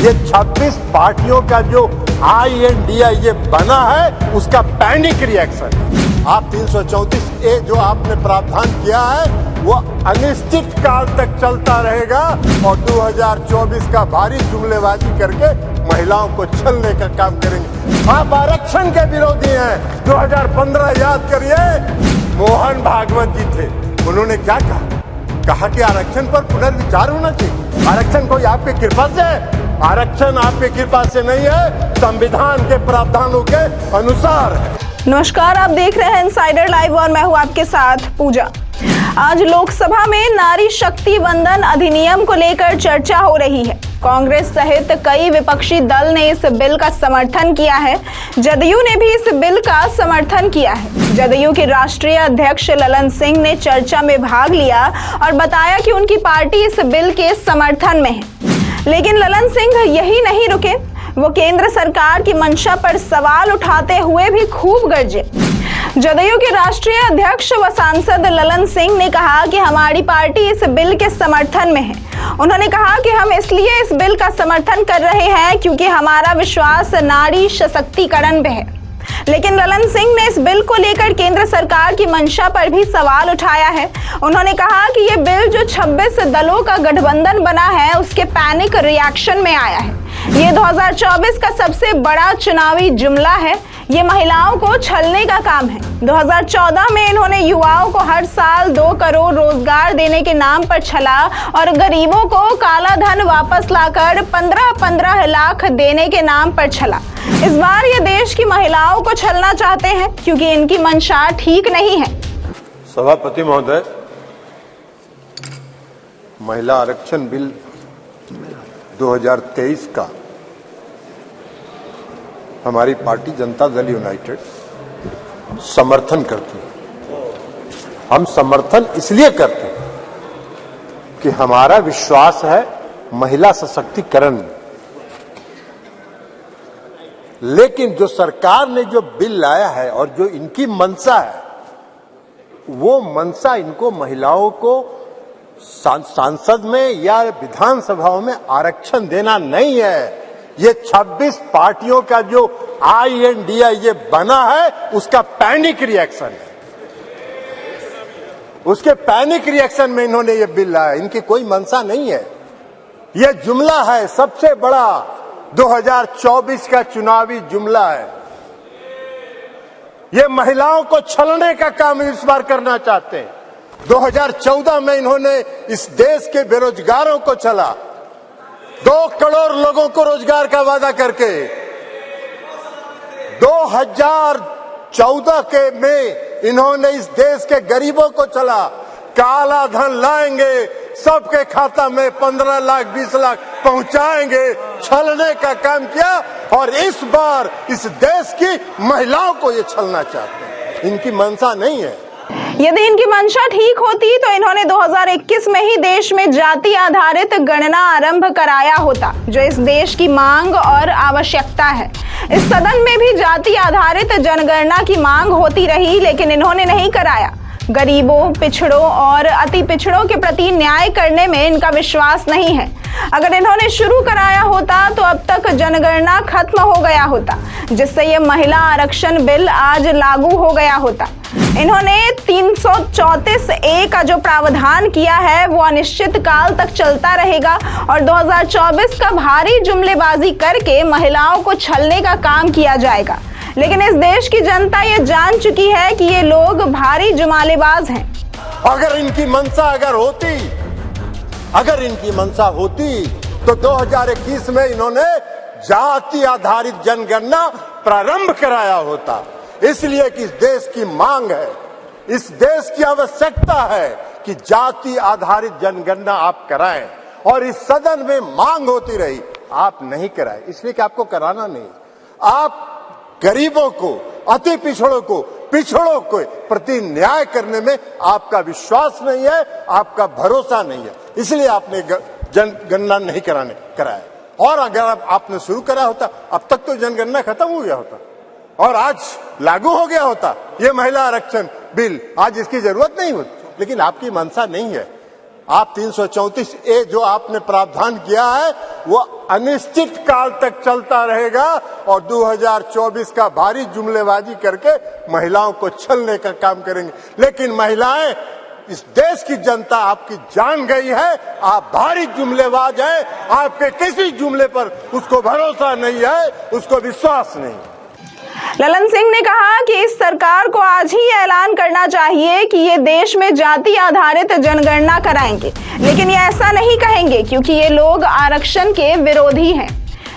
ये 26 पार्टियों का जो INDA ये बना है उसका पैनिक रिएक्शन है। आप 334A जो आपने प्रावधान किया है वो अनिश्चित काल तक चलता रहेगा और 2024 का भारी जुमलेबाजी करके महिलाओं को छलने का काम करेंगे। आप आरक्षण के विरोधी हैं। 2015 याद करिए, मोहन भागवत जी थे, उन्होंने क्या कहा कि आरक्षण पर पुनर्विचार होना चाहिए। आरक्षण कोई आपकी कृपा से है? आरक्षण आपकी कृपा से नहीं है, संविधान के प्रावधानों के अनुसार है। नमस्कार, आप देख रहे हैं इनसाइडर लाइव और मैं हूं आपके साथ पूजा। आज लोकसभा में नारी शक्ति वंदन अधिनियम को लेकर चर्चा हो रही है। कांग्रेस सहित कई विपक्षी दल ने इस बिल का समर्थन किया है। जदयू ने भी इस बिल का समर्थन किया है। जदयू के राष्ट्रीय अध्यक्ष ललन सिंह ने चर्चा में भाग लिया और बताया कि उनकी पार्टी इस बिल के समर्थन में है। लेकिन ललन सिंह यही नहीं रुके, वो केंद्र सरकार की मंशा पर सवाल उठाते हुए भी खूब गरजे। जदयू के राष्ट्रीय अध्यक्ष व सांसद ललन सिंह ने कहा कि हमारी पार्टी इस बिल के समर्थन में है। उन्होंने कहा कि हम इसलिए इस बिल का समर्थन कर रहे हैं क्योंकि हमारा विश्वास नारी सशक्तिकरण पे है। लेकिन ललन सिंह ने इस बिल को लेकर केंद्र सरकार की मंशा पर भी सवाल उठाया है। उन्होंने कहा कि ये बिल जो 26 दलों का गठबंधन बना है उसके पैनिक रिएक्शन में आया है। ये 2024 का सबसे बड़ा चुनावी जुमला है। ये महिलाओं को छलने का काम है। 2014 में इन्होंने युवाओं को हर साल 2 करोड़ रोजगार देने के नाम पर छला और गरीबों को काला धन वापस लाकर 15-15 लाख देने के नाम पर छला। इस बार ये देश की महिलाओं को छलना चाहते हैं क्योंकि इनकी मंशा ठीक नहीं है। सभापति महोदय, महिला आरक्षण बिल 2023 का हमारी पार्टी जनता दल यूनाइटेड समर्थन करती है। हम समर्थन इसलिए करते हैं कि हमारा विश्वास है महिला सशक्तिकरण में। लेकिन जो सरकार ने जो बिल लाया है और जो इनकी मंशा है, वो मंशा इनको महिलाओं को सांसद में या विधानसभाओं में आरक्षण देना नहीं है। ये 26 पार्टियों का जो INDA ये बना है उसका पैनिक रिएक्शन है। उसके पैनिक रिएक्शन में इन्होंने ये बिल लाया। इनकी कोई मंशा नहीं है। ये जुमला है, सबसे बड़ा 2024 का चुनावी जुमला है। ये महिलाओं को छलने का काम इस बार करना चाहते हैं। 2014 में इन्होंने इस देश के बेरोजगारों को छला, 2 करोड़ लोगों को रोजगार का वादा करके। 2014 के में इन्होंने इस देश के गरीबों को छला, काला धन लाएंगे, सबके खाता में 15 लाख 20 लाख पहुंचाएंगे, छलने का काम किया। और इस बार इस देश की महिलाओं को ये छलना चाहते हैं। इनकी मंशा नहीं है। यदि इनकी मंशा ठीक होती तो इन्होंने 2021 में ही देश में जाति आधारित गणना आरंभ कराया होता, जो इस देश की मांग और आवश्यकता है। इस सदन में भी जाति आधारित जनगणना की मांग होती रही, लेकिन इन्होंने नहीं कराया। गरीबों, पिछड़ों और अति पिछड़ों के प्रति न्याय करने में इनका विश्वास नहीं है। अगर इन्होंने शुरू कराया होता तो अब तक जनगणना खत्म हो गया होता, जिससे ये महिला आरक्षण बिल आज लागू हो गया होता। इन्होंने 334A का जो प्रावधान किया है वो अनिश्चित काल तक चलता रहेगा और 2024 का भारी जुमलेबाजी करके महिलाओं को छलने का काम किया जाएगा। लेकिन इस देश की जनता ये जान चुकी है कि ये लोग भारी जुमालेबाज हैं। अगर इनकी मंशा होती तो 2021 में इन्होंने जाति आधारित जनगणना प्रारंभ कराया होता। इसलिए कि इस देश की मांग है, इस देश की आवश्यकता है कि जाति आधारित जनगणना आप कराएं। और इस सदन में मांग होती रही, आप नहीं कराए, इसलिए कि आपको कराना नहीं। आप गरीबों को, अति पिछड़ों को प्रति न्याय करने में आपका विश्वास नहीं है, आपका भरोसा नहीं है, इसलिए आपने जनगणना नहीं कराया। और अगर आपने शुरू कराया होता, अब तक तो जनगणना खत्म हो गया होता और आज लागू हो गया होता ये महिला आरक्षण बिल। आज इसकी जरूरत नहीं होती, लेकिन आपकी मंशा नहीं है। आप 334A जो आपने प्रावधान किया है वो अनिश्चित काल तक चलता रहेगा और 2024 का भारी जुमलेबाजी करके महिलाओं को छलने का काम करेंगे। लेकिन महिलाएं, इस देश की जनता आपकी जान गई है, आप भारी जुमलेबाज हैं, आपके किसी जुमले पर उसको भरोसा नहीं है, उसको विश्वास नहीं। ललन सिंह ने कहा कि इस सरकार को आज ही ऐलान करना चाहिए कि ये देश में जाति आधारित जनगणना कराएंगे, लेकिन ये ऐसा नहीं कहेंगे क्योंकि ये लोग आरक्षण के विरोधी हैं।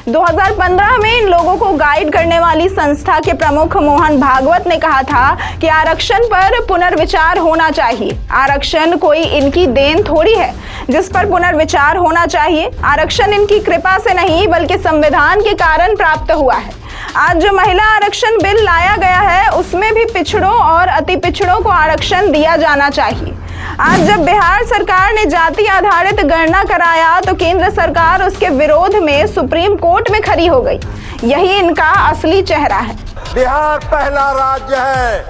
2015 में इन लोगों को गाइड करने वाली संस्था के प्रमुख मोहन भागवत ने कहा था कि आरक्षण पर पुनर्विचार होना चाहिए। आरक्षण कोई इनकी देन थोड़ी है जिस पर पुनर्विचार होना चाहिए। आरक्षण इनकी कृपा से नहीं बल्कि संविधान के कारण प्राप्त हुआ है। आज जो महिला आरक्षण बिल लाया गया है उसमें भी पिछड़ों और अति पिछड़ों को आरक्षण दिया जाना चाहिए। आज जब बिहार सरकार ने जाति आधारित गणना कराया तो केंद्र सरकार उसके विरोध में सुप्रीम कोर्ट में खड़ी हो गई। यही इनका असली चेहरा है। बिहार पहला राज्य है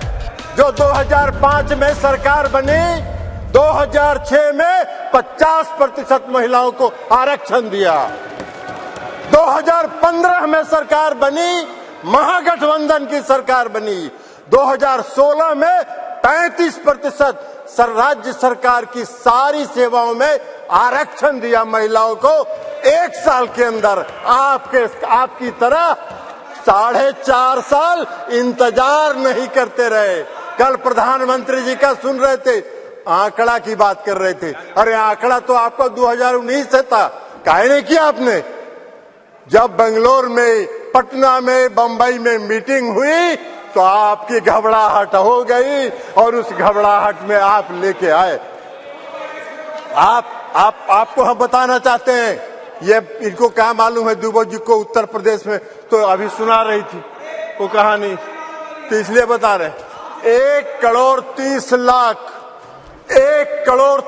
जो 2005 में सरकार बनी, 2006 में 50% महिलाओं को आरक्षण दिया। 2015 में सरकार बनी, महागठबंधन की सरकार बनी। 2016 में 35% राज्य सरकार की सारी सेवाओं में आरक्षण दिया महिलाओं को। एक साल के अंदर आपकी तरह 4.5 साल इंतजार नहीं करते रहे। कल प्रधानमंत्री जी का सुन रहे थे, आंकड़ा की बात कर रहे थे। अरे आंकड़ा तो आपका 2019 से था, काहे नहीं किया आपने? जब बेंगलोर में, पटना में, बंबई में मीटिंग हुई तो आपकी घबराहट हो गई और उस घबराहट में आप लेके आए। आपको हम बताना चाहते हैं, ये इनको क्या मालूम है दुबे जी को उत्तर प्रदेश में तो अभी सुना रही थी वो कहानी, तो इसलिए बता रहे। 1 करोड़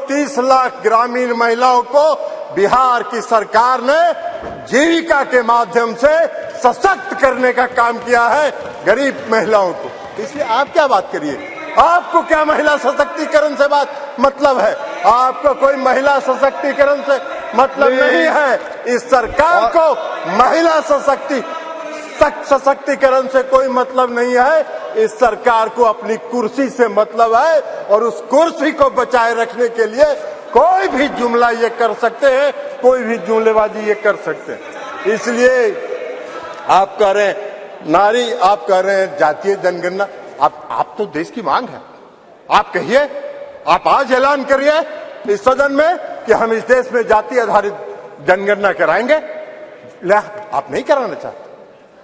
30 लाख ग्रामीण महिलाओं को बिहार की सरकार ने जीविका के माध्यम से सशक्त करने का काम किया है, गरीब महिलाओं को। इसलिए आप क्या बात करिए, आपको क्या महिला सशक्तिकरण से बात मतलब है? आपको कोई महिला सशक्तिकरण से मतलब नहीं है। इस सरकार को महिला सशक्तिकरण से कोई मतलब नहीं है। इस सरकार को अपनी कुर्सी से मतलब है और उस कुर्सी को बचाए रखने के लिए कोई भी जुमला ये कर सकते हैं, कोई भी जुमलेबाजी ये कर सकते हैं। इसलिए आप कह रहे हैं नारी, आप कह रहे हैं जातीय जनगणना, आप तो देश की मांग है। आप कहिए, आप आज ऐलान करिए इस सदन में कि हम इस देश में जाति आधारित जनगणना कराएंगे। आप नहीं कराना चाहते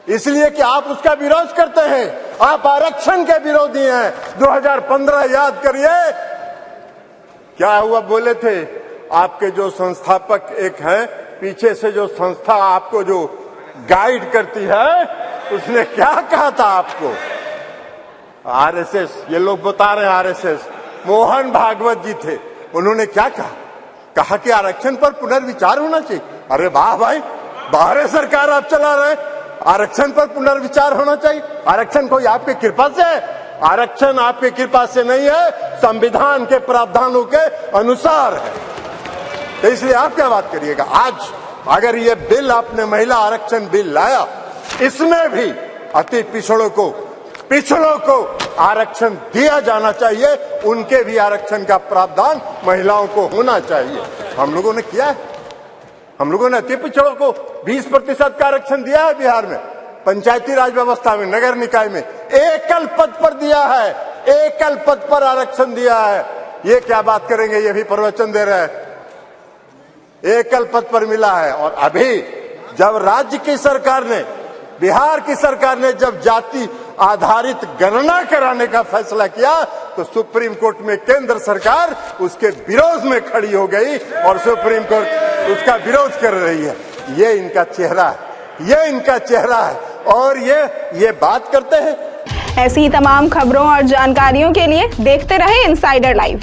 इसलिए कि आप उसका विरोध करते हैं, आप आरक्षण के विरोधी हैं। 2015 याद करिए क्या हुआ, बोले थे आपके जो संस्थापक एक हैं, पीछे से जो संस्था आपको जो गाइड करती है, उसने क्या कहा था आपको? आरएसएस, ये लोग बता रहे हैं आरएसएस, मोहन भागवत जी थे, उन्होंने क्या कहा कि आरक्षण पर पुनर्विचार होना चाहिए। अरे वाह भाई, बाहर सरकार आप चला रहे, आरक्षण पर पुनर्विचार होना चाहिए। आरक्षण कोई आपकी कृपा से है? आरक्षण आपकी कृपा से नहीं है, संविधान के प्रावधानों के अनुसार है। तो इसलिए आप क्या बात करिएगा? आज अगर ये बिल आपने महिला आरक्षण बिल लाया, इसमें भी अति पिछड़ों को आरक्षण दिया जाना चाहिए, उनके भी आरक्षण का प्रावधान महिलाओं को होना चाहिए। हम लोगों ने किया है, हम लोगों ने अति पिछड़ों को 20% का आरक्षण दिया है बिहार में, पंचायती राज व्यवस्था में, नगर निकाय में एकल पद पर दिया है, एकल पद पर आरक्षण दिया है। ये क्या बात करेंगे, ये भी प्रवचन दे रहे हैं, एकल पद पर मिला है। और अभी जब राज्य की सरकार ने, बिहार की सरकार ने जब जाति आधारित गणना कराने का फैसला किया तो सुप्रीम कोर्ट में केंद्र सरकार उसके विरोध में खड़ी हो गई और सुप्रीम कोर्ट उसका विरोध कर रही है। ये इनका चेहरा है, ये इनका चेहरा है और ये बात करते हैं। ऐसी ही तमाम खबरों और जानकारियों के लिए देखते रहे इनसाइडर लाइव।